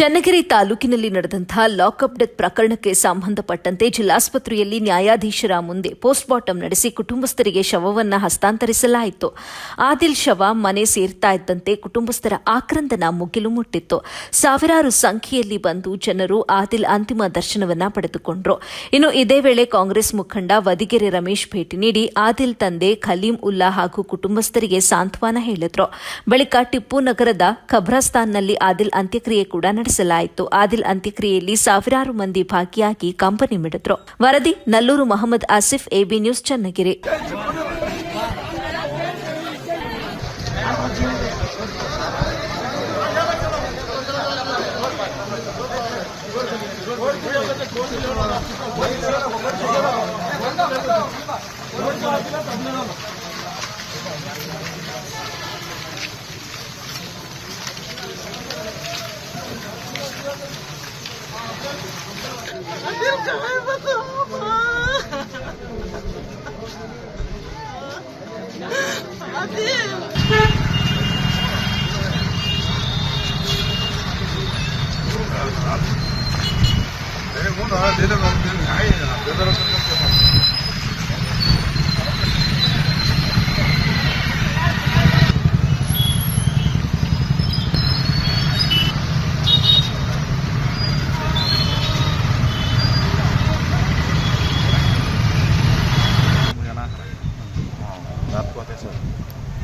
ಚನ್ನಗಿರಿ ತಾಲೂಕಿನಲ್ಲಿ ನಡೆದಂತಹ lockup death ಪ್ರಕರಣಕ್ಕೆ ಸಂಬಂಧಪಟ್ಟಂತೆ ಜಿಲ್ಲಾಸ್ಪತ್ರೆಯಲ್ಲಿ ನ್ಯಾಯಾಧೀಶರ ಮುಂದೆ ಪೋಸ್ಟ್ಮಾರ್ಟಂ ನಡೆಸಿ ಕುಟುಂಬಸ್ಥರಿಗೆ ಶವವನ್ನು ಹಸ್ತಾಂತರಿಸಲಾಯಿತು. ಆದಿಲ್ ಶವ ಮನೆ ಸೇರ್ತಾ ಇದ್ದಂತೆ ಕುಟುಂಬಸ್ಥರ ಆಕ್ರಂದನ ಮುಗಿಲು ಮುಟ್ಟಿತ್ತು. ಸಾವಿರಾರು ಸಂಖ್ಯೆಯಲ್ಲಿ ಬಂದು ಜನರು ಆದಿಲ್ ಅಂತಿಮ ದರ್ಶನವನ್ನ ಪಡೆದುಕೊಂಡರು. ಇನ್ನು ಇದೇ ವೇಳೆ ಕಾಂಗ್ರೆಸ್ ಮುಖಂಡ ವದಿಗೆರೆ ರಮೇಶ್ ಭೇಟಿ ನೀಡಿ ಆದಿಲ್ ತಂದೆ ಖಲೀಂ ಉಲ್ಲಾ ಹಾಗೂ ಕುಟುಂಬಸ್ಥರಿಗೆ ಸಾಂತ್ವನ ಹೇಳಿದ್ರು. ಬಳಿಕ ಟಿಪ್ಪು ನಗರದ ಖಬ್ರಸ್ತಾನ್ನಲ್ಲಿ ಆದಿಲ್ ಅಂತ್ಯಕ್ರಿಯೆ ಕೂಡ ನಡೆಸಲಾಯಿತು. ಆದಿಲ್ ಅಂತ್ಯಕ್ರಿಯೆಯಲ್ಲಿ ಸಾವಿರಾರು ಮಂದಿ ಭಾಗಿಯಾಗಿ ಕಂಬನಿ ಮಿಡಿದ್ರು. ವರದಿ ನಲ್ಲೂರು ಮೊಹಮ್ಮದ್ ಆಸಿಫ್, ಎಬಿ ನ್ಯೂಸ್, ಚನ್ನಗಿರಿ.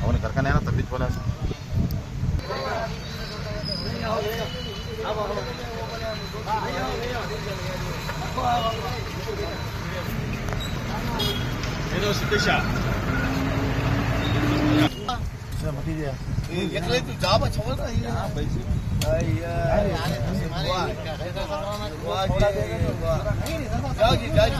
ಅವನು ಕರ್ಕನೇನ ತಪ್ಪಿದ್ವಲ್ಲ ಏನೋ ಸಿದ್ದೇಶ ಜಾಬ ಚವಲ್ ಜಾಗಿ